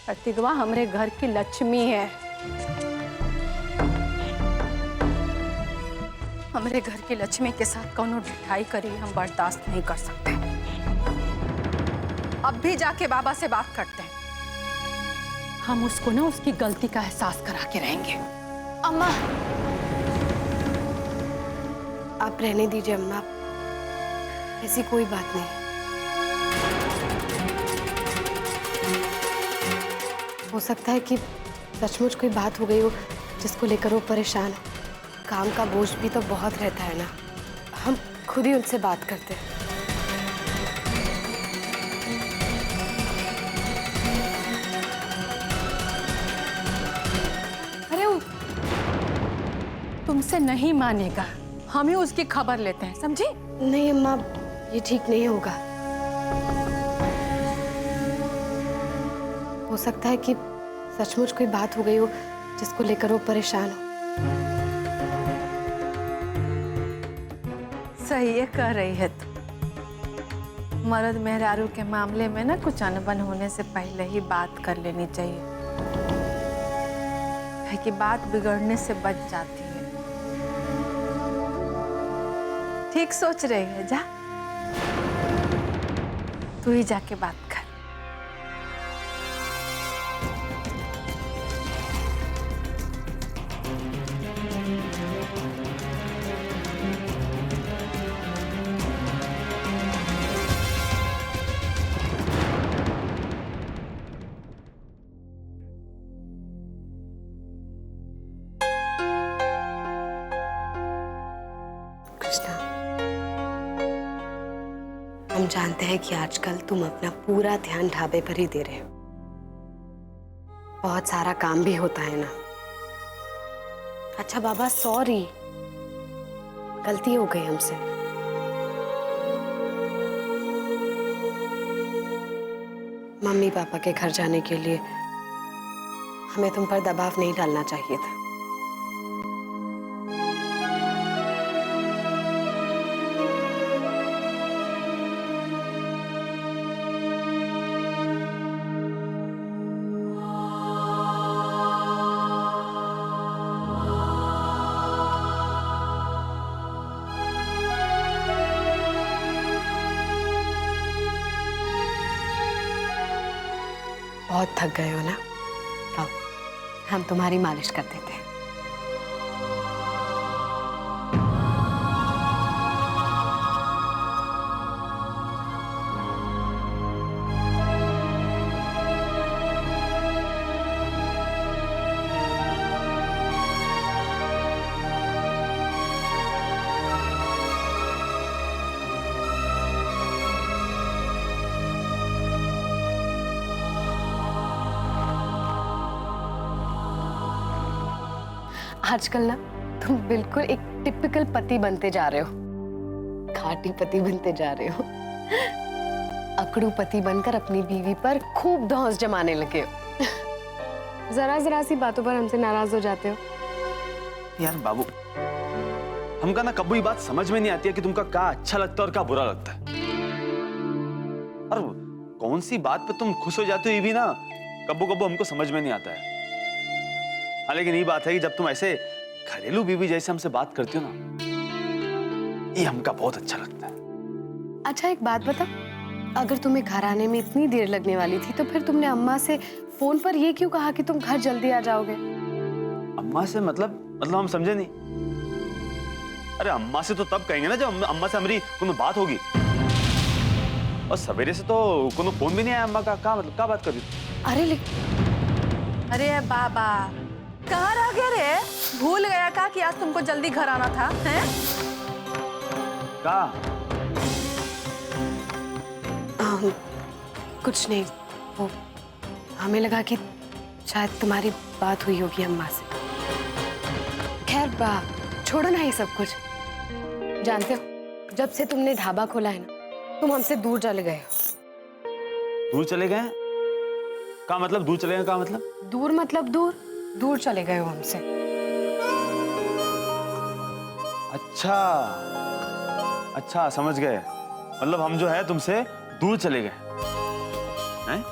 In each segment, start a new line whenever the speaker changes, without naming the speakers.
प्रतिगवा हमरे घर की लक्ष्मी है। हमरे घर की लक्ष्मी के साथ कौनो ढिठाई करी हम बर्दाश्त नहीं कर सकते। अब भी जाके बाबा से बात करते हैं। हम उसको ना उसकी गलती का एहसास करा के रहेंगे।
अम्मा, आप रहने दीजिए अम्मा, ऐसी कोई बात नहीं। हो सकता है कि सचमुच कोई बात हो गई हो जिसको लेकर वो परेशान हो। काम का बोझ भी तो बहुत रहता है ना, हम खुद ही उनसे बात करते हैं।
अरे वो तुमसे नहीं मानेगा, हम ही उसकी खबर लेते हैं, समझी?
नहीं अम्मा, ये ठीक नहीं होगा। हो सकता है कि सचमुच कोई बात हो गई हो जिसको लेकर वो परेशान हो।
सही है, कह रही है तू। मर्द मेहरारू के मामले में ना कुछ अनबन होने से पहले ही बात कर लेनी चाहिए, है कि बात बिगड़ने से बच जाती है। ठीक सोच रही है, जा तू ही जाके बात कर।
हम जानते हैं कि आजकल तुम अपना पूरा ध्यान ढाबे पर ही दे रहे हो। बहुत सारा काम भी होता है ना। अच्छा बाबा, सॉरी, गलती हो गई हमसे। मम्मी पापा के घर जाने के लिए हमें तुम पर दबाव नहीं डालना चाहिए था। बहुत थक गए हो ना? आओ, हम तुम्हारी मालिश कर देते हैं। आजकल ना तुम बिल्कुल एक टिपिकल पति बनते जा रहे हो। खाटी पति बनते जा रहे हो। अकड़ू पति बनकर अपनी बीवी पर खूब धौंस जमाने लगे हो। जरा जरा सी बातों पर हमसे नाराज हो जाते हो।
यार बाबू, हमका ना कभी बात समझ में नहीं आती है कि तुमका क्या अच्छा लगता है और क्या बुरा लगता है। और कौन सी बात पे तुम खुश हो जाते हो ये भी ना कब्बो कब्बो हमको समझ में नहीं आता है। हाँ, लेकिन ये बात है कि जब तुम ऐसे घरेलू बीवी जैसे हमसे बात करती हो ना, ये हमका बहुत अच्छा लगता है।
अच्छा एक बात बता, अगर तुम्हें घर आने में इतनी देर लगने वाली थी तो फिर तुमने अम्मा से फोन पर ये क्यों कहा कि तुम घर जल्दी आ जाओगे?
अम्मा से मतलब हम समझे नहीं। अरे अम्मा से तो तब कहेंगे ना जब अम्मा से हमारी कोनो बात होगी। और सवेरे से तो कोनो फोन भी नहीं आया अम्मा का। क्या मतलब, क्या बात कर रही हो?
अरे बाबा, कहाँ रह गए रे? भूल गया का कि आज तुमको जल्दी घर आना था? हैं?
कुछ नहीं, वो हमें लगा कि शायद तुम्हारी बात हुई होगी अम्मा से। खैर छोड़ो ना ये सब कुछ। जानते हो, जब से तुमने ढाबा खोला है ना, तुम हमसे दूर चले गए हो।
दूर चले गए? क्या मतलब दूर चले गए? क्या मतलब?
दूर मतलब दूर चले गए हो हमसे।
अच्छा समझ गए। मतलब हम जो है तुमसे दूर चले गए हैं?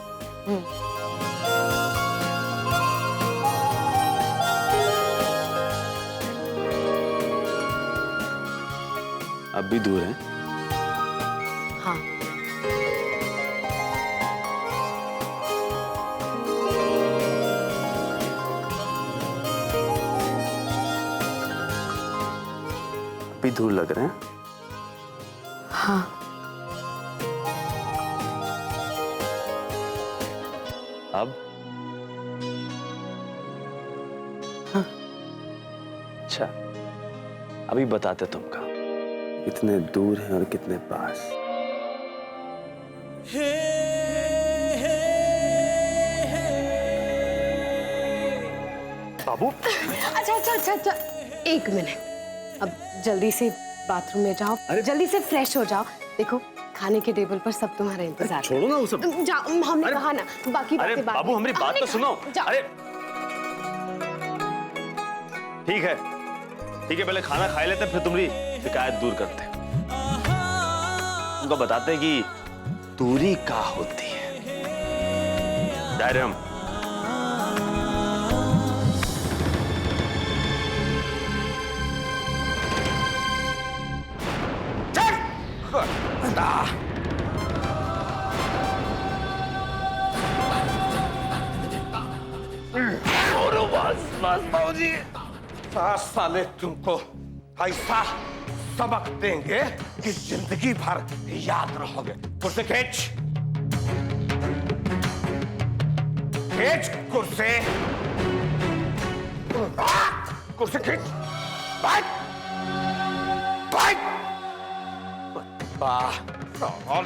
अभी दूर है?
हाँ।
अभी दूर लग रहे हैं?
हाँ।
अब?
हाँ।
अच्छा, अभी बताते तुमका कितने दूर हैं और कितने पास। बाबू,
अच्छा, एक मिनट। अब जल्दी से बाथरूम में जाओ, जल्दी से फ्रेश हो जाओ। देखो खाने के टेबल पर सब तुम्हारा इंतजार।
छोड़ो ना वो सब।
जाओ, हमने कहा ना बाकी
अरे
बातें बाद
बाबू,
में।
हमारी बात तो सुनो। अरे ठीक है, पहले खाना खा लेते फिर तुम्हारी शिकायत दूर करते। उनको बताते हैं कि दूरी क्या होती है। जा रहे हम।
बाबूजी, साले तुमको ऐसा सबक देंगे कि जिंदगी भर याद रहोगे। कुर्सी खींच, कुर्सी, कुर्सी खींच, बैठ, बैठ।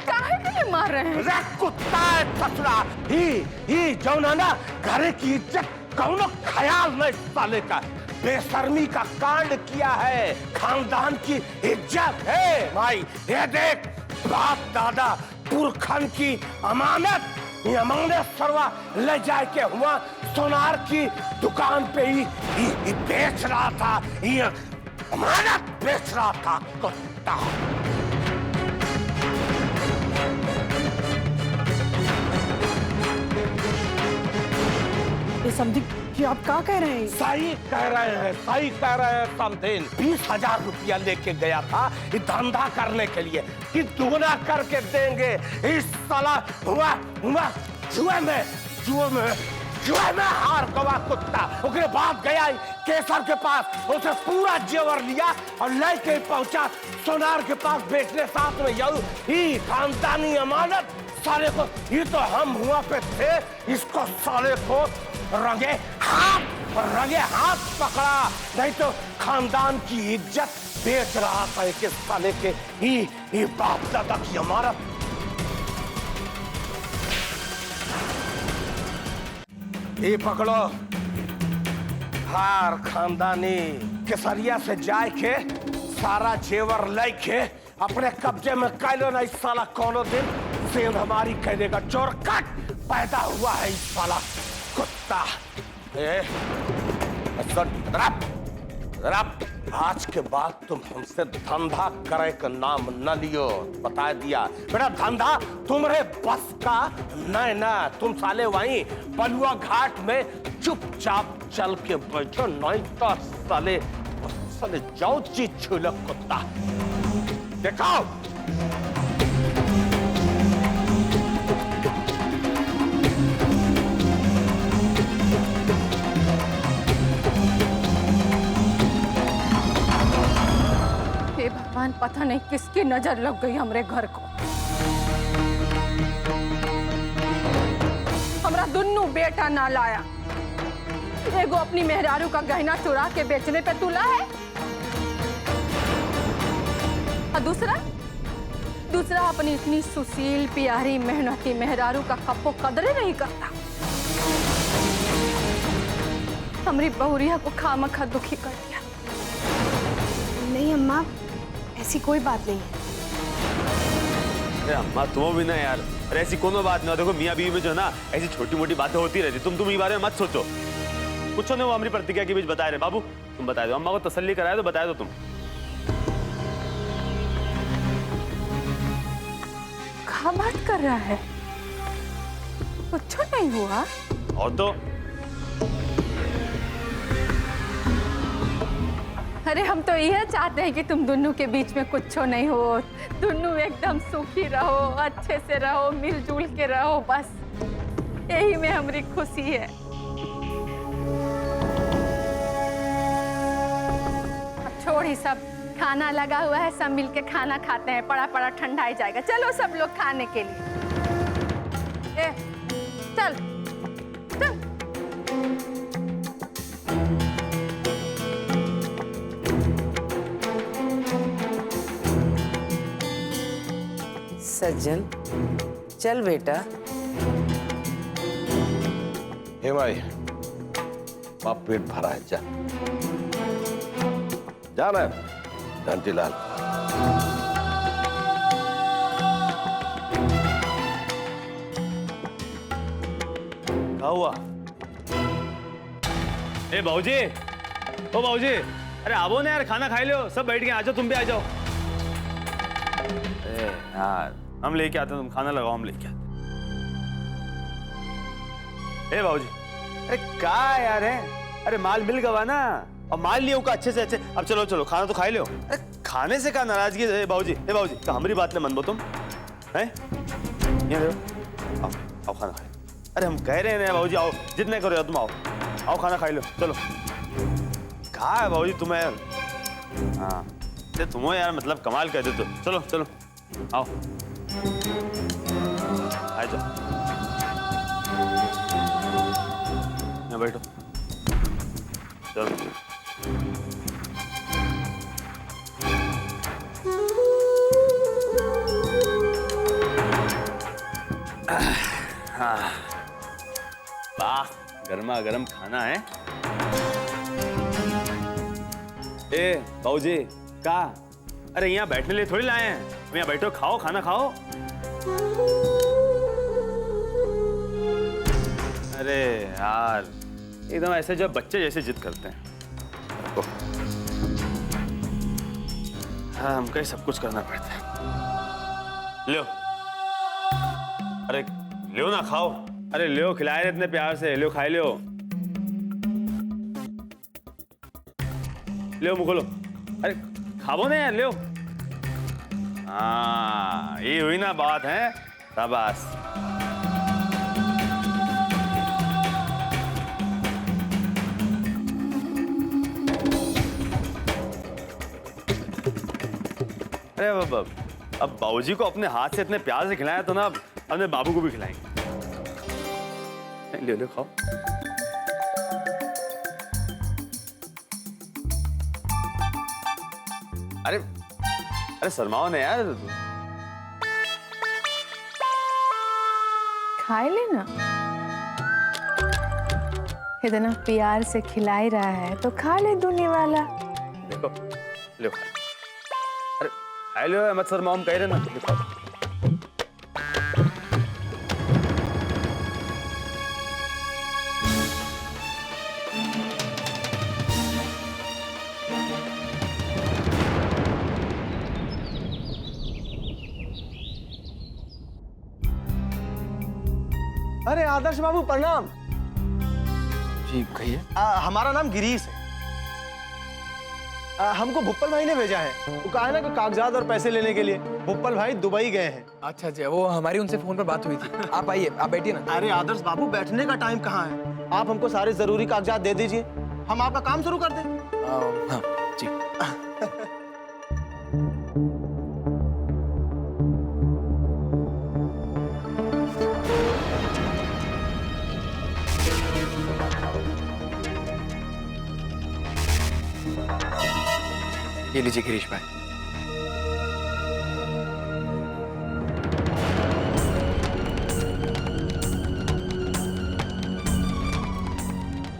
काहे के लिए मार रहे हैं?
अरे कुत्ता है ससुरा, ही जौना ना घर की इज्जत कौनो ख्याल नहीं साले का। बेशर्मी का कांड किया है, खानदान की इज्जत है भाई। ये देख, बाप दादा पुरखन की अमानत, ये अमानत सरवा ले जाए के हुआ सोनार की दुकान पे ही बेच रहा था। ये अमानत बेच रहा था कुत्ता।
ये समझी कि आप क्या कह रहे हैं?
सही कह रहे हैं, सही कह रहे हैं। समथिन 20,000 रुपया लेके गया था ये धंधा करने के लिए कि दुगना करके देंगे। इस साला हुआ जुए में हार गवा कुत्ता। उसके बाद गया केसर के पास, उसे पूरा जेवर लिया और लेके पहुंचा सोनार के पास बेचने। साथ में यही खानदानी अमानत साले को, ये तो हम हुआ पे थे, इसको साले को रंगे हाथ पकड़ा, नहीं तो खानदान की इज्जत बेच रहा था एक साले के ही बाप दादा की अमानत। ये पकड़ो हार खानदानी, केसरिया से जाए के सारा जेवर लेके अपने कब्जे में कैलो नहीं साला। कोनो दिन सेंध हमारी कह देगा। चोर कट पैदा हुआ है इस साला कुत्ता। आज के बाद तुम हमसे धंधा करे का नाम न लियो। बता दिया बेटा, धंधा तुम्हारे बस का नहीं ना। तुम साले वहीं बलुआ घाट में चुपचाप चल के बैठो, नहीं तो साले जाओ चीज छूलो कुत्ता। देखो
भगवान, पता नहीं किसकी नजर लग गई हमरे घर को। हमरा दुन्नू बेटा ना लाया। एगो अपनी मेहरारू का गहना चुरा के बेचने पे तुला है, और दूसरा अपनी इतनी सुशील प्यारी मेहनती मेहरारू का कप्पो कदरे नहीं करता। हमरी बहुरिया को खामखा दुखी कर दिया।
नहीं अम्मा, ऐसी कोई बात नहीं है।
अरे अम्मा तुम भी ना यार, अरे ऐसी कोनो बात ना। देखो मियां बीवी में जो ना ऐसी छोटी मोटी बातें होती रहती। तुम ये बारे में मत सोचो। कुछ नहीं, वो हमारी प्रतिज्ञा के बीच बता रहे। बाबू तुम बता दो, अम्मा को तसल्ली कराए तो बताए दो तुम।
क्या बात कर रहा है? कुछ नहीं हुआ।
और तो
अरे हम तो यह चाहते हैं कि तुम दोनों के बीच में कुछ नहीं हो, दोनों एकदम सुखी रहो, अच्छे से रहो, मिलजुल के रहो, बस यही में हमारी खुशी है। अब छोड़ ही सब, खाना लगा हुआ है, सब मिलके खाना खाते हैं, पड़ा पड़ा ठंडा ही जाएगा। चलो सब लोग खाने के लिए। चल चल।
सज्जन, चल बेटा।
हे माई, बाप पेट भरा है, जा जाना है घंटीलाल।
क्या हुआ? ए बाबूजी, ओ बाबूजी, अरे आवो ना यार, खाना खाई लो, सब बैठ के आ जाओ, तुम भी आ जाओ। ए यार, हम लेके आते हैं, तुम खाना लगाओ, हम लेके आते। ए बाबूजी, अरे क्या यार है, अरे माल मिल गवा ना, और माल लियो का अच्छे से अच्छे। अब चलो चलो, खाना तो खाई लो। अरे खाने से क्या नाराजगी है बाबूजी? ए बाबूजी, तो हमारी बात ने मन बो तुम, हैं? यहाँ देखो, आओ आओ खाना खाए। अरे हम कह रहे हैं ना बाबूजी, आओ, जितने करो तुम, आओ आओ खाना खाई लो, चलो। कहा है बाबूजी तुम्हें यार? हाँ, तुम्हें यार मतलब कमाल कर देते हो। चलो चलो आओ, आ जाओ, यहाँ बैठो, चलो। हाँ, वाह, गर्मा गर्म खाना है। ए बाबूजी, का? अरे यहाँ बैठने लिए थोड़ी लाए हैं, यहाँ बैठो, खाओ, खाना खाओ। अरे यार, एकदम ऐसे जब बच्चे जैसे जिद करते हैं। हाँ, हमको सब कुछ करना पड़ता है। लो, अरे लो ना, खाओ। अरे लो, खिलाए इतने प्यार से, लो खाई लो। लो मुखलो, अरे खाओ ना यार, लो। हाँ, ये हुई ना बात है, शाबाश। अरे अब बाबूजी को अपने हाथ से इतने प्यार से खिलाया तो ना, अब अपने बाबू को भी खिलाएंगे। ले लो, खाओ। अरे अरे शर्माओ ना यार।
खाए लेना, इतना प्यार से खिला ही रहा है तो खा ले दूनी वाला।
देखो, लो खा। अरे खाए लो, मत शर्माओ, हम कह रहे ना, खाओ।
अरे आदर्श बाबू प्रणाम।
जी कहिए।
हमारा नाम गिरीश है। हमको भुप्पल भाई ने भेजा है, वो कहा है ना कि कागजात और पैसे लेने के लिए। भुप्पल भाई दुबई गए हैं।
अच्छा अच्छा, वो हमारी उनसे फोन पर बात हुई थी। आप आइए, आप बैठिए ना।
अरे आदर्श बाबू, बैठने का टाइम कहाँ है? आप हमको सारे जरूरी कागजात दे दीजिए, हम आपका काम शुरू कर दें।
हाँ जी। ये लीजिए गिरीश भाई।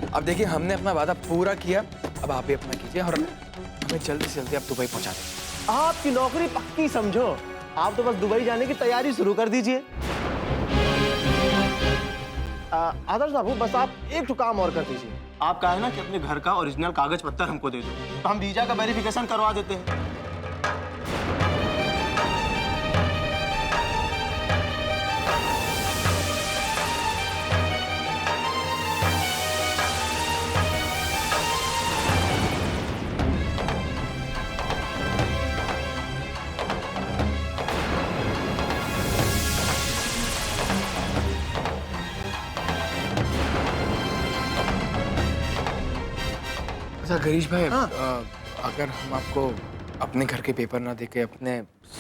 अब देखिए, हमने अपना वादा पूरा किया, अब आप भी अपना कीजिए और हमें जल्दी से जल्दी आप दुबई पहुंचा दें।
आपकी नौकरी पक्की समझो, आप तो बस दुबई जाने की तैयारी शुरू कर दीजिए। आदर्श बाबू, बस आप एक तो काम और कर दीजिए। आप कहा है ना कि अपने घर का ओरिजिनल कागज पत्तर हमको दे दो, तो हम वीजा का वेरिफिकेशन करवा देते हैं।
अच्छा गिरीश भाई, अगर हम आपको अपने घर के पेपर ना देके अपने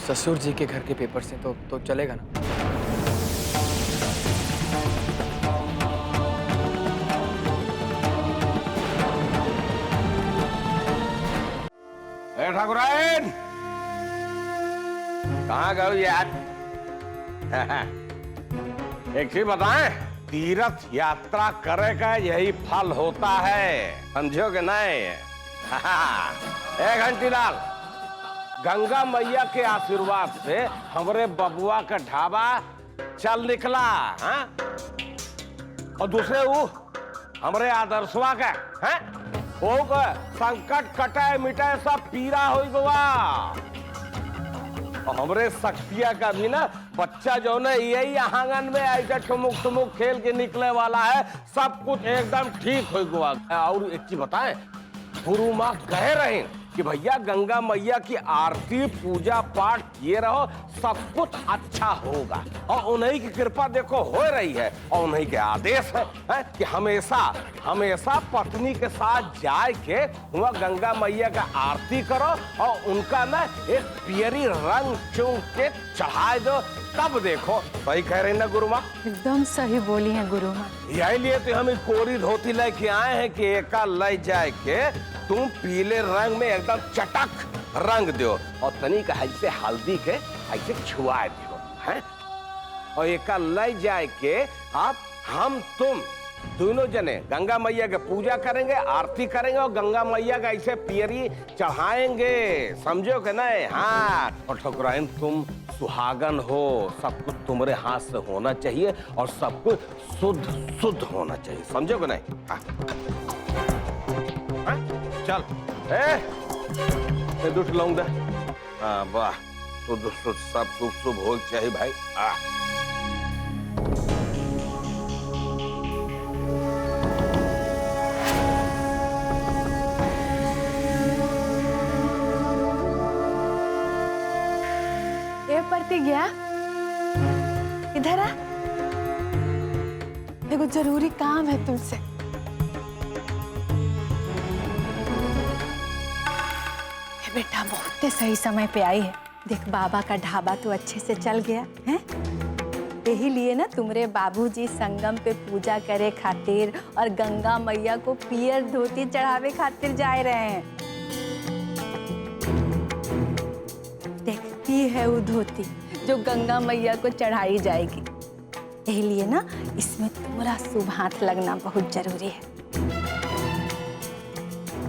ससुर जी के घर के पेपर से तो चलेगा ना?
ठाकुराइन, कहाँ गए यार? एक चीज बताएं, तीर्थ यात्रा करे का यही फल होता है, समझो कि नहीं? घंटीलाल, गंगा मैया के आशीर्वाद से हमारे बबुआ का ढाबा चल निकला, हाँ? और दूसरे वो हमारे आदर्शवा का, हैं? वो संकट कटाए मिटाए सब पीरा हो गवा। और हमरे शक्तिया का भी ना बच्चा जो ना यही आंगन में ऐसे ठुमुक ठुमुक खेल के निकले वाला है, सब कुछ एकदम ठीक हो गवा। और एक चीज बताएं, गुरु माँ कह रहे कि भैया गंगा मैया की आरती पूजा पाठ किए रहो, सब कुछ अच्छा होगा। और उन्हीं की कृपा देखो हो रही है, और उन्हीं के आदेश है कि हमेशा हमेशा पत्नी के साथ जाए के वहाँ गंगा मैया का आरती करो और उनका ना एक पियरी रंग चूम के चढ़ाए दो, तब देखो। सही कह रही ना गुरु माँ?
एकदम सही बोली है गुरु माँ।
यही लिए तो हम कोरी धोती लेके आए हैं कि एका ले जाए के तुम पीले रंग में एकदम चटक रंग दो और तनी का ऐसे हल्दी के ऐसे छुआ दो, हैं? और एका ले जाए के आप हम तुम दोनों जने गंगा मैया के पूजा करेंगे, आरती करेंगे और गंगा मैया का ऐसे पियरी चढ़ाएंगे, समझो कि नहीं? हाँ। और ठकुराइन तुम सुहागन हो, सब कुछ तुम्हारे हाथ से होना चाहिए और सब कुछ शुद्ध शुद्ध होना चाहिए, समझो कि नहीं? हाँ। हाँ? चल ए दूध लाऊंगा। हाँ वाह, शुद्ध शुद्ध सब शुभ शुभ हो चाहिए भाई।
प्रतिज्ञा, इधर आ, देखो जरूरी काम है तुमसे। बेटा बहुत सही समय पे आई है। देख बाबा का ढाबा तो अच्छे से चल गया है, यही लिए ना तुम्हारे बाबूजी संगम पे पूजा करे खातिर और गंगा मैया को पियर धोती चढ़ावे खातिर जाए रहे हैं। देखती है वो धोती जो गंगा मैया को चढ़ाई जाएगी, यही लिए ना इसमें तुम्हारा शुभ हाथ लगना बहुत जरूरी है।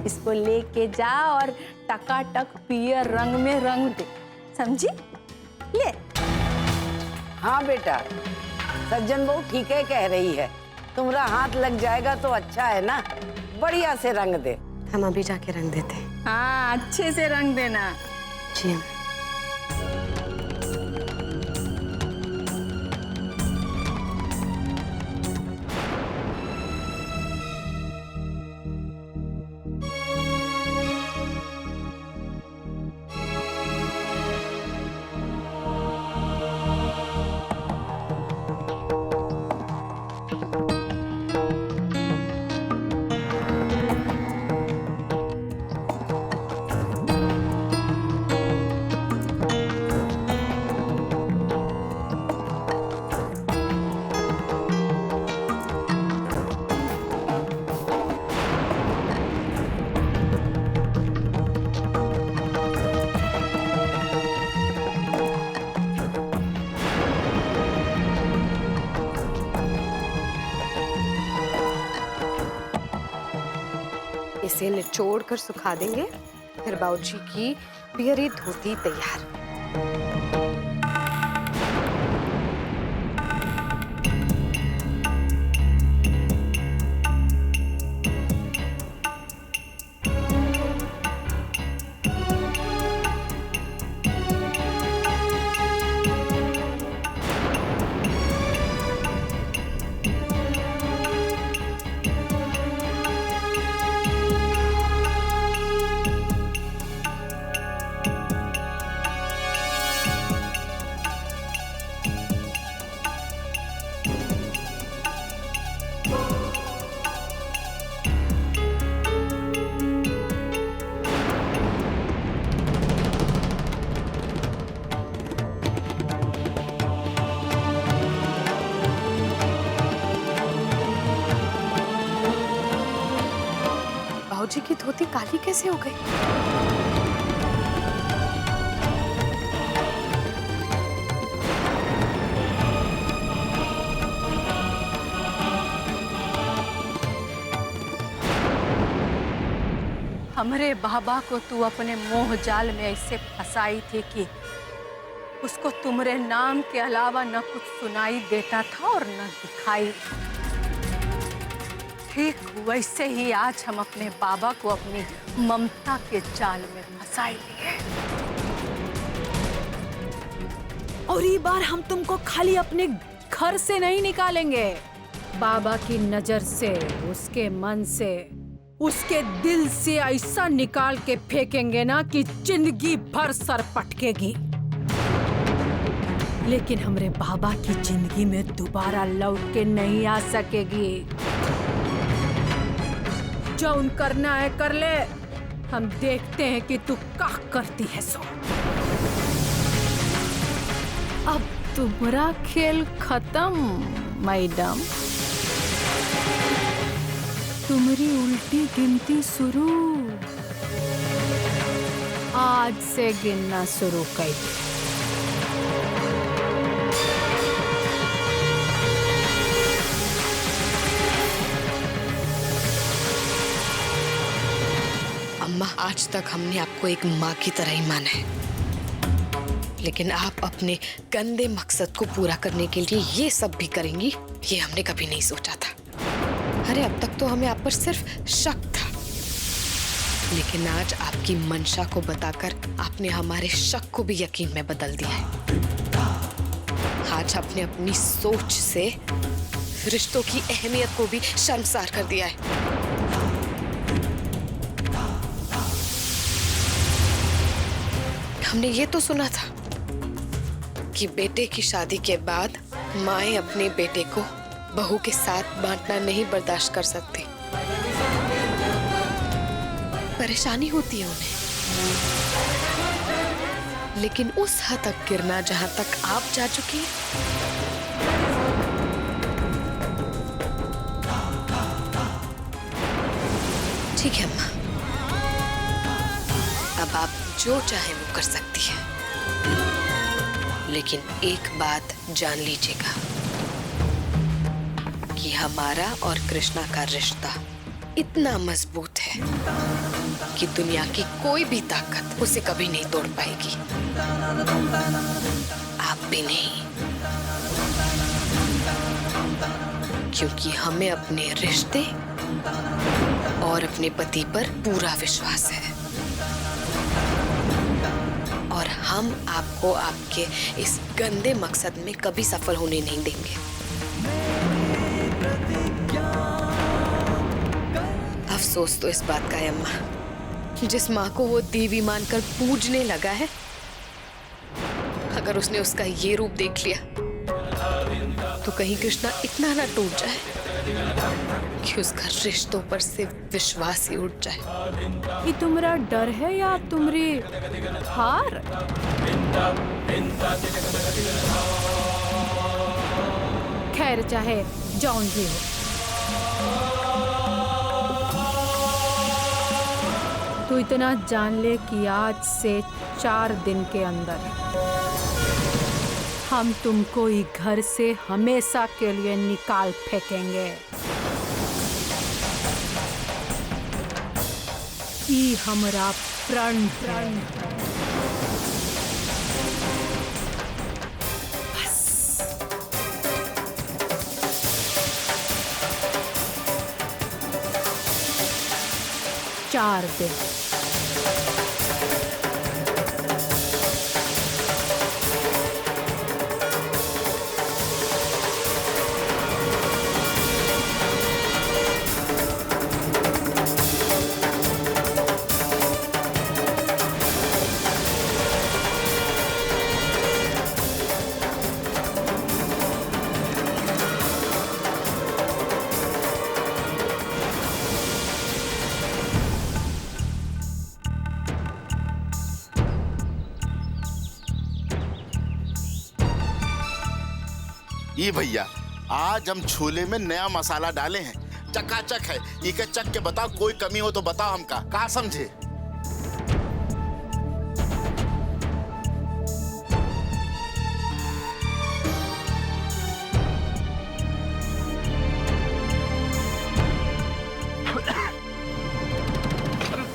इसको लेके जा और टकाटक पियर रंग में रंग दे, समझी? ले।
हाँ बेटा, सज्जन बहू ठीक है कह रही है, तुम्हारा हाथ लग जाएगा तो अच्छा है ना, बढ़िया से रंग दे।
हम अभी जाके रंग देते हैं।
हाँ अच्छे से रंग देना।
जी। इसे निचोड़ कर सुखा देंगे, फिर बाबूजी की पियरी धोती तैयार। बाबूजी की धोती काली कैसे हो गई?
हमरे बाबा को तू अपने मोह जाल में ऐसे फंसाई थी कि उसको तुम्हारे नाम के अलावा न कुछ सुनाई देता था और न दिखाई। ठीक वैसे ही आज हम अपने बाबा को अपनी ममता के जाल में फंसाई लिए। और ये बार हम तुमको खाली अपने घर से नहीं निकालेंगे, बाबा की नजर से, उसके मन से, उसके दिल से ऐसा निकाल के फेंकेंगे ना कि जिंदगी भर सर पटकेगी। लेकिन हमरे बाबा की जिंदगी में दोबारा लौट के नहीं आ सकेगी। जो उन करना है कर ले, हम देखते हैं कि तू क्या करती है। सो अब तुम्हारा खेल खत्म मैडम। तुम्हारी उल्टी गिनती शुरू। आज से गिनना शुरू कर।
अम्मा, आज तक हमने आपको एक माँ की तरह ही माना है, लेकिन आप अपने गंदे मकसद को पूरा करने के लिए ये सब भी करेंगी, ये हमने कभी नहीं सोचा था। अरे अब तक तो हमें आप पर सिर्फ शक था, लेकिन आज आपकी मंशा को बताकर आपने हमारे शक को भी यकीन में बदल दिया है। आज आपने अपनी सोच से रिश्तों की अहमियत को भी शर्मसार कर दिया है। हमने ये तो सुना था कि बेटे की शादी के बाद माएं अपने बेटे को बहू के साथ बांटना नहीं बर्दाश्त कर सकती, परेशानी होती है उन्हें। लेकिन उस हद तक गिरना जहां तक आप जा चुकी हैं, ठीक है अम्मा, अब आप जो चाहे वो कर सकती है, लेकिन एक बात जान लीजिएगा कि हमारा और कृष्णा का रिश्ता इतना मजबूत है कि दुनिया की कोई भी ताकत उसे कभी नहीं तोड़ पाएगी, आप भी नहीं, क्योंकि हमें अपने रिश्ते और अपने पति पर पूरा विश्वास है और हम आपको आपके इस गंदे मकसद में कभी सफल होने नहीं देंगे। अफसोस तो इस बात का है अम्मा, जिस माँ को वो देवी मानकर पूजने लगा है, अगर उसने उसका ये रूप देख लिया तो कहीं कृष्णा इतना ना टूट जाए कि उसका रिश्तों पर से विश्वास ही उठ जाए।
ये तुम्हारा डर है या तुम्हारी हार? खैर, चाहे जौन भी हो, तू इतना जान ले कि आज से 4 दिन के अंदर हम तुमको ये घर से हमेशा के लिए निकाल फेंकेंगे। ई हमारा प्रण बस 4 दिन।
ये भैया, आज हम छोले में नया मसाला डाले हैं, चकाचक है। इके चक के बताओ, कोई कमी हो तो बताओ हमका, का समझे?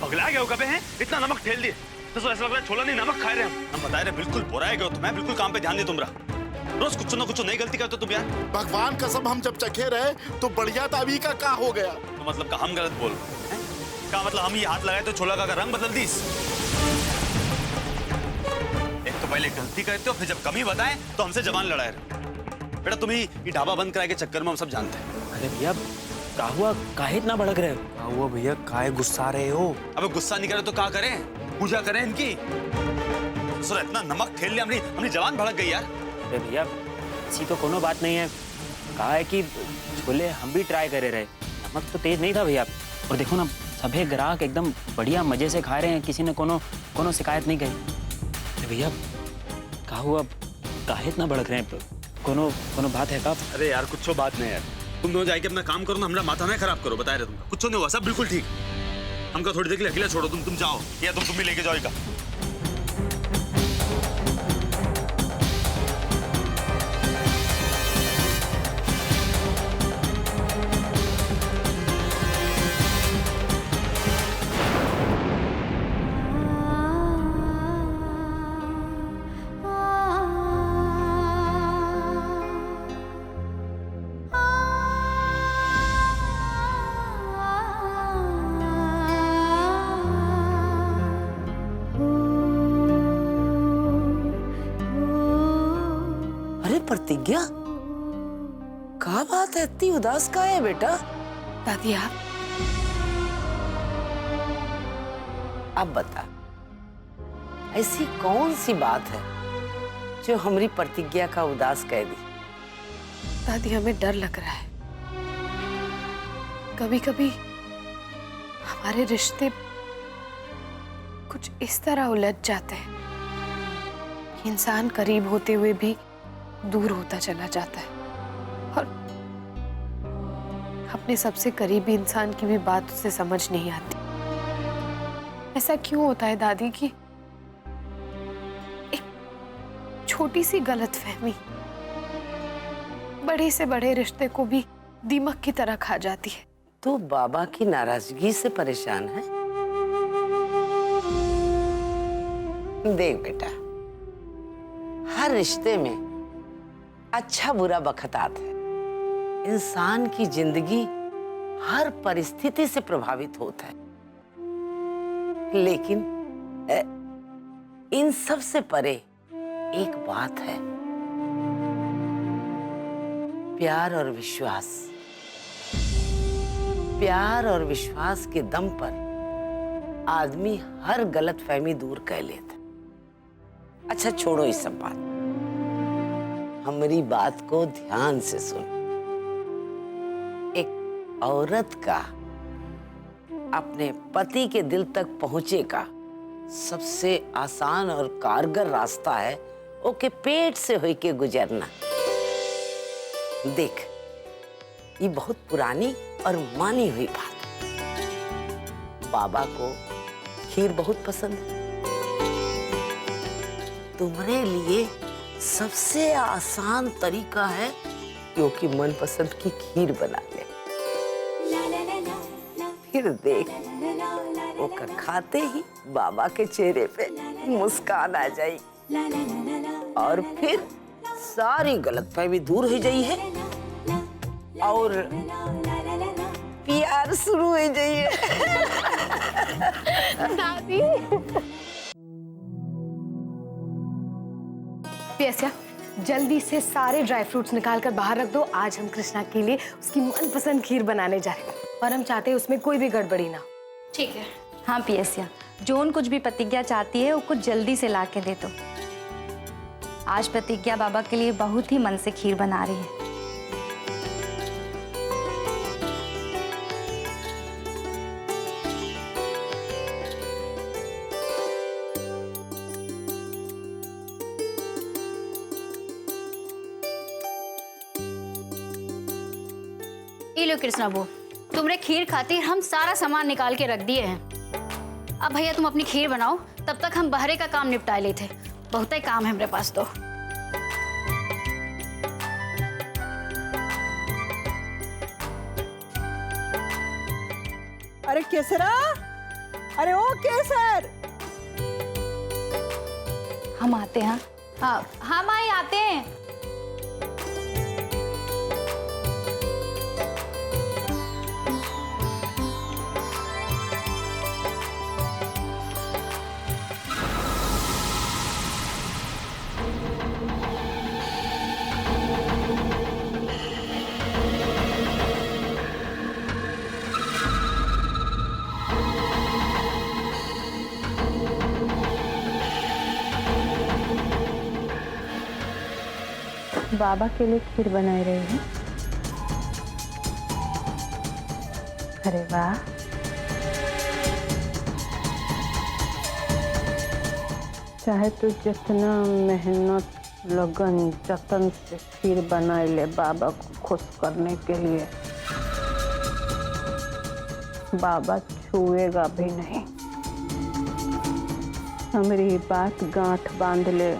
पगला गया हो कबे हैं? इतना नमक ठेल दिए तो ऐसा लग रहा है छोला नहीं नमक खा रहे हम बता रहे बिल्कुल बुराए गए हो तुम्हें, बिल्कुल काम पे ध्यान दे तुमरा। रोज कुछ ना कुछ नई गलती करते तुम यार।
भगवान कसम हम जब चखे रहे तो बढ़िया था, अभी का हो गया?
तो मतलब का हम गलत बोल हैं? का मतलब हम ये हाथ लगाए तो छोला का रंग बदल दी? एक तो पहले गलती करते हो, फिर जब कमी बताए तो हमसे जबान लड़ाए रहे। बेटा तुम ही ये ढाबा बंद कराए के चक्कर में हम सब जानते हैं।
अरे भैया का हुआ, काहे इतना भड़क रहे हो? का हुआ भैया, काहे गुस्सा रहे हो?
अबे गुस्सा नहीं करे तो क्या करें? पूजा करें इनकी। सर इतना नमक ठेल लिया, अपनी जबान भड़क गई यार।
अरे भैया ऐसी तो कोनो बात नहीं है, कहा है कि छोले हम भी ट्राई करे रहे, नमक तो तेज नहीं था भैया। और देखो ना सभी ग्राहक एकदम बढ़िया मजे से खा रहे हैं, किसी ने कोनो शिकायत नहीं कही। अरे भैया का हुआ, काहे इतना भड़क रहे हैं? कोनो बात है का?
अरे यार कुछ बात नहीं यार, तुम दोनों जाके अपना काम करो ना, हमारा माथा ना खराब करो। बता रहे तुम कुछ नहीं हुआ, सब बिल्कुल ठीक। हमको थोड़ी देर के लिए अकेला छोड़ो, तुम जाओ या तुम भी लेके जाओ इनका।
प्रतिज्ञा, क्या बात है, इतनी उदास का है बेटा?
दादी आप
अब बता, ऐसी कौन सी बात है जो हमारी प्रतिज्ञा का उदास कह दी?
दादी हमें डर लग रहा है, कभी कभी हमारे रिश्ते कुछ इस तरह उलझ जाते हैं कि इंसान करीब होते हुए भी दूर होता चला जाता है, और अपने सबसे करीबी इंसान की भी बात उसे समझ नहीं आती। ऐसा क्यों होता है दादी कि एक छोटी सी गलतफहमी बड़े से बड़े रिश्ते को भी दीमक की तरह खा जाती है?
तो बाबा की नाराजगी से परेशान है? देख बेटा, हर रिश्ते में अच्छा बुरा वक्त आता है। इंसान की जिंदगी हर परिस्थिति से प्रभावित होता है, लेकिन इन सब से परे एक बात है, प्यार और विश्वास। प्यार और विश्वास के दम पर आदमी हर गलतफहमी दूर कर लेता। अच्छा छोड़ो ये सब बात, हमारी बात को ध्यान से सुन। एक औरत का अपने पति के दिल तक पहुंचे का सबसे आसान और कारगर रास्ता है ओके पेट से होके गुजरना। देख, ये बहुत पुरानी और मानी हुई बात है। बाबा को खीर बहुत पसंद है, तुम्हारे लिए सबसे आसान तरीका है क्योंकि मनपसंद की खीर बना ले। फिर देख, वो खाते ही बाबा के चेहरे पे मुस्कान आ जाई और फिर सारी गलतफहमी दूर हो जाई है और प्यार शुरू हो जाई है।
दादी प्यासा, जल्दी से सारे ड्राई फ्रूट्स निकाल कर बाहर रख दो। आज हम कृष्णा के लिए उसकी मनपसंद खीर बनाने जा रहे हैं और हम चाहते हैं उसमें कोई भी गड़बड़ी ना हो।
ठीक है। हाँ पियसिया, जोन कुछ भी प्रतिज्ञा चाहती है वो कुछ जल्दी से ला के दे दो। आज प्रतिज्ञा बाबा के लिए बहुत ही मन से खीर बना रही है।
ये लो कृष्णा वो तुम्हारे खीर खातिर हम सारा सामान निकाल के रख दिए हैं। अब भैया तुम अपनी खीर बनाओ, तब तक हम बहरे का काम निपटा लेते। बहुत ही काम है हमारे पास तो।
अरे केसरा, अरे ओ केसर,
हम आते हैं। हाँ माई आते हैं।
बाबा के लिए खीर बनाई रही है। अरे वाह, चाहे तू जितना मेहनत लगन जतन से खीर बनाई ले बाबा को खुश करने के लिए, बाबा छुएगा भी नहीं। हमारी बात गांठ बांध ले,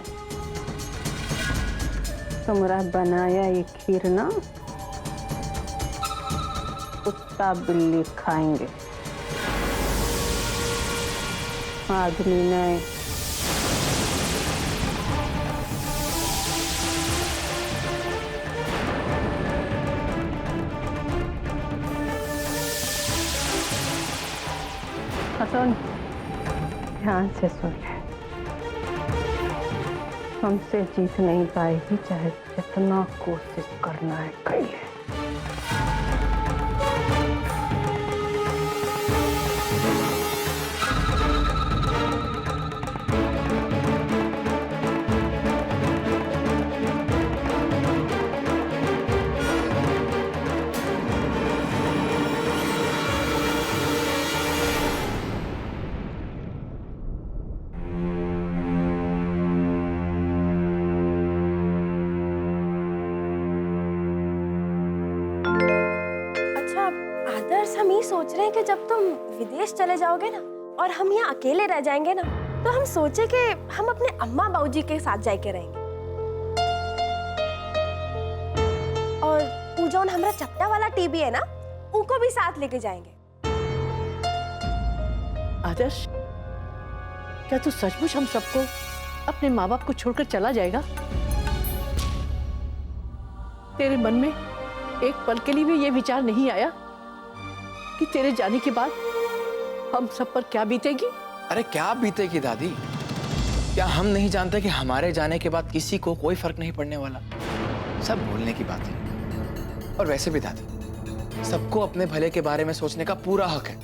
तुम्हारा बनाया ये खीर ना कुत्ता बिल्ली खाएंगे, आदमी नहीं। सुन, ध्यान से सुन ले। हमसे जीत नहीं पाएगी, चाहे जितना कोशिश करना है कर ले।
हम ये सोच रहे हैं कि जब तुम विदेश चले जाओगे ना और हम यहाँ अकेले रह जाएंगे ना, तो हम सोचे कि हम अपने अम्मा बाबूजी के साथ जाके रहेंगे। और वो जो हमारा चपटा वाला टीवी है ना, उनको भी साथ लेके जाएंगे।
आदर्श, क्या तू सचमुच हम सबको अपने माँ बाप को छोड़कर चला जाएगा? तेरे मन में एक पल के लिए भी ये विचार नहीं आया कि तेरे जाने के बाद हम सब पर क्या बीतेगी?
अरे क्या बीतेगी दादी? क्या हम नहीं जानते कि हमारे जाने के बाद किसी को कोई फर्क नहीं पड़ने वाला? सब भूलने की बात है। और वैसे भी दादी, सबको अपने भले के बारे में सोचने का पूरा हक है।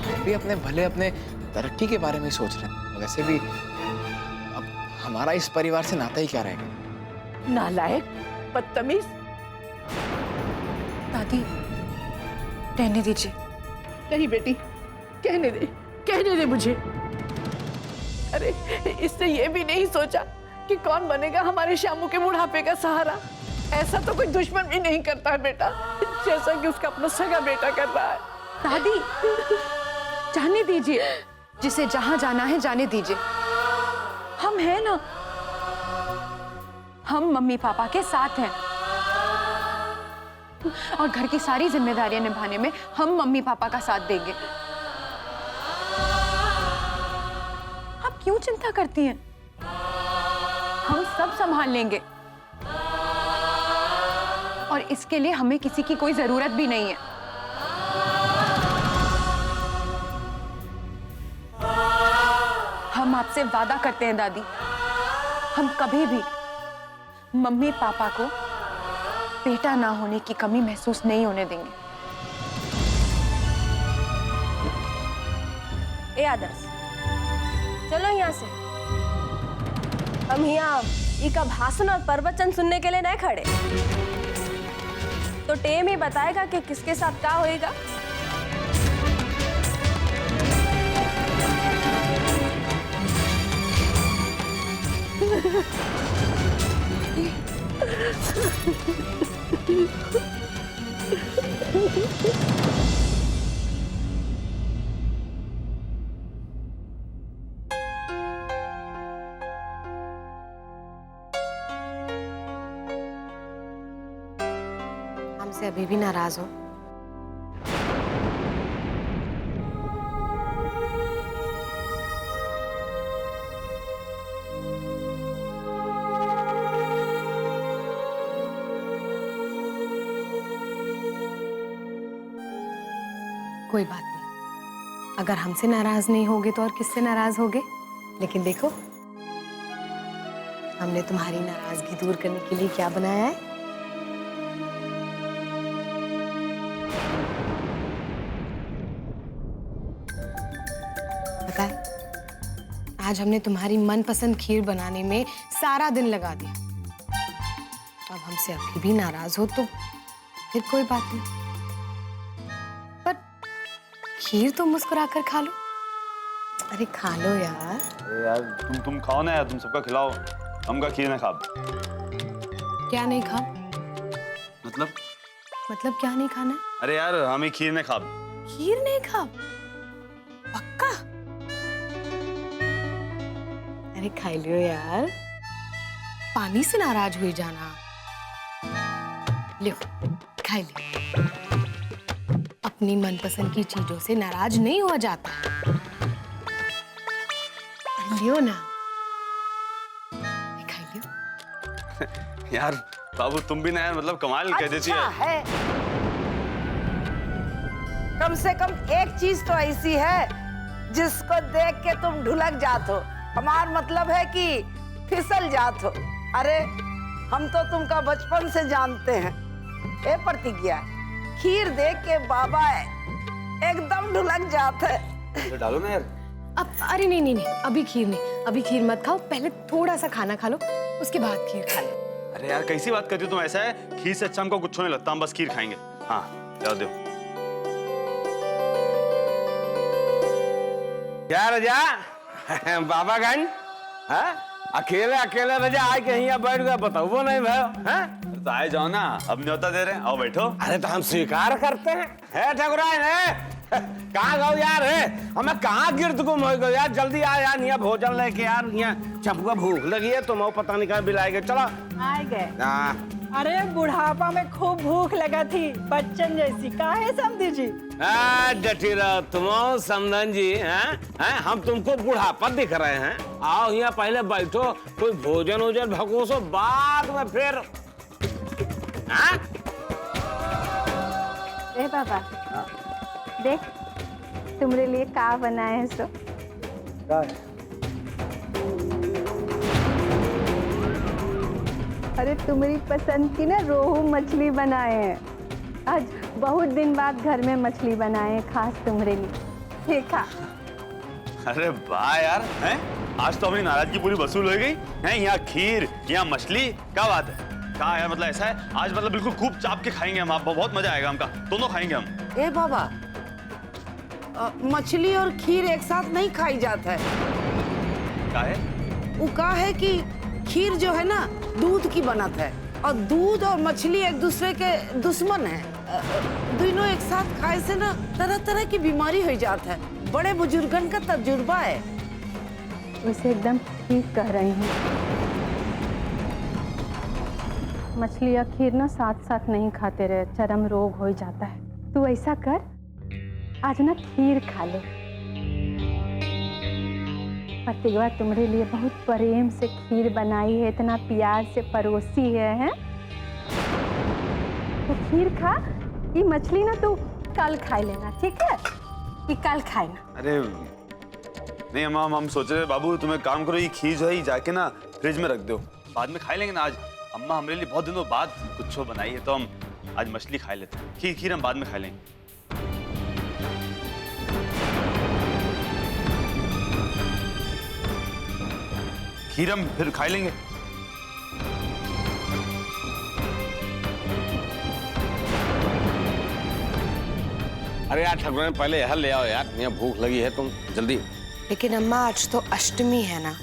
हम भी अपने भले, अपने तरक्की के बारे में सोच रहे हैं। वैसे भी अब हमारा इस परिवार से नाता ही क्या रहेगा?
नालायक, बदतमीज।
दादी, रहने दीजिए।
नहीं बेटी, कहने दे मुझे। अरे इसने ये भी नहीं सोचा कि कौन बनेगा हमारे श्यामू के बुढ़ापे का सहारा। ऐसा तो कोई दुश्मन भी नहीं करता है बेटा, जैसा कि उसका अपना सगा बेटा कर रहा है।
दादी, जाने दीजिए। जिसे जहां जाना है जाने दीजिए। हम हैं ना, हम मम्मी पापा के साथ हैं और घर की सारी जिम्मेदारियां निभाने में हम मम्मी पापा का साथ देंगे। आप क्यों चिंता करती हैं? हम सब संभाल लेंगे और इसके लिए हमें किसी की कोई जरूरत भी नहीं है। हम आपसे वादा करते हैं दादी, हम कभी भी मम्मी पापा को बेटा ना होने की कमी महसूस नहीं होने देंगे।
ए आदर्श, चलो यहाँ से। हम यहाँ इका भाषण और प्रवचन सुनने के लिए नहीं खड़े। तो टेम ही बताएगा कि किसके साथ क्या होएगा।
हमसे अभी भी नाराज हो? कोई बात नहीं, अगर हमसे नाराज नहीं होगे तो और किससे नाराज होगे? लेकिन देखो, हमने तुम्हारी नाराजगी दूर करने के लिए क्या बनाया है? पता है, आज हमने तुम्हारी मनपसंद खीर बनाने में सारा दिन लगा दिया। अब हमसे अभी भी नाराज हो तो फिर कोई बात नहीं, पर खीर तो मुस्कुराकर खा लो। अरे खा लो यार।
अरे यार तुम खाओ ना यार, तुम सबका खिलाओ, हमका खीर ना खाब।
क्या नहीं खा?
मतलब
क्या नहीं खाना?
अरे यार हमें खीर ना खाब।
खीर नहीं खा? पक्का? अरे खा लियो यार, पानी से नाराज हुई जाना। लियो, खा लियो। अपनी मनपसंद की चीजों से नाराज नहीं हुआ जाता। लियो ना, खा लियो।
यार बाबू तुम भी ना यार, मतलब कमाल कह देती है।
कम से कम एक चीज तो ऐसी है जिसको देख के तुम ढुलक जात हो। हमार मतलब है कि फिसल जात हो। अरे हम तो तुमका बचपन से जानते हैं। ए प्रतिज्ञा, खीर देख के बाबा एकदम ढुलक जात है।
तो डालो ना यार।
अब अरे नहीं, अभी खीर नहीं, अभी खीर मत खाओ, पहले थोड़ा सा खाना खा लो, उसके बाद खीर खा लो।
अरे यार कैसी बात करती हो तुम, ऐसा है खीर से अच्छा हमको कुछ नहीं लगता, हम बस खीर खाएंगे। हाँ जाओ दो।
क्या रजा बाबा गन अकेले अकेले रजा आए के यहाँ बैठ गया, बताओ नहीं भाई।
तो आए जाओ ना, अब न्योता दे रहे हैं, आओ बैठो।
अरे तो हम स्वीकार करते हैं। है ठकुराइन है कहाँ गो यार? है हमें कहाँ गिरद गुम हो गो यार, जल्दी आ यार, यहाँ भोजन लेके यार, यहाँ चपका भूख लगी है, तुम पता नहीं कहाँ बिलाएंगे। चलो
आए गए। अरे बुढ़ापा में खूब भूख लगा थी, बच्चन जैसी। काहे समझी जी?
डटी रहो तुम समधन जी। हैं हम तुमको बुढ़ापा दिख रहे हैं? आओ यहाँ पहले बैठो, कोई भोजन वोजन भगोसो, बाद में फिर।
ए बाबा देख, तुम्हारे लिए का बनाए हैं सो। अरे तुम्हारी पसंद की ना रोहू मछली बनाए हैं। आज बहुत दिन बाद घर में मछली बनाए हैं, खास तुम्हारे लिए। देखा?
अरे वाह यार, हैं आज तो हमारी नाराजगी पूरी वसूल हो गई है। यहाँ खीर, यहाँ मछली, क्या बात है? कहा यार, मतलब ऐसा है आज, मतलब बिल्कुल खूब चाप के खाएंगे हम। आप बहुत मजा आएगा हमका, दोनों खाएंगे हम।
ए बाबा, मछली और खीर एक साथ नहीं खाई जाता है।
क्या है?
वो कहा है कि खीर जो है ना दूध की बनत है, और दूध और मछली एक दूसरे के दुश्मन है। दोनों एक साथ खाए से ना तरह तरह की बीमारी हो जाता है। बड़े बुजुर्गन का तजुर्बा है।
वैसे एकदम ठीक कह रही हैं। मछली या खीर ना साथ साथ नहीं खाते रहे, चरम रोग हो जाता है। तू ऐसा कर, आज ना खीर खा ले। प्रतिभा तुम्हारे लिए बहुत प्रेम से खीर बनाई है, इतना प्यार से परोसी है। तो खीर खा, ये मछली ना तू कल खा लेना, ठीक है? ये कल खाएना।
अरे नहीं हम सोच रहे बाबू, तुम एक काम करो, ये खीर जो है जाके ना फ्रिज में रख दो, बाद में खा लेंगे ना। आज अम्मा हमारे लिए बहुत दिनों बाद कुछ बनाई है, तो हम आज मछली खा लेते हैं। खीर हम बाद में खा लेंगे। खीर हम फिर खा लेंगे।
अरे यार ठाकुर, पहले यहाँ ले आओ यार, यहाँ भूख लगी है, तुम जल्दी।
लेकिन अम्मा आज तो अष्टमी है ना।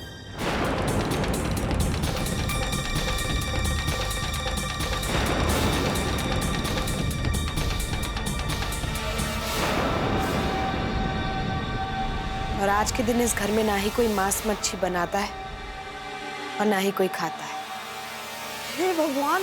और आज के दिन इस घर में ना ही कोई मांस मच्छी बनाता है और ना ही कोई खाता है।
हे भगवान,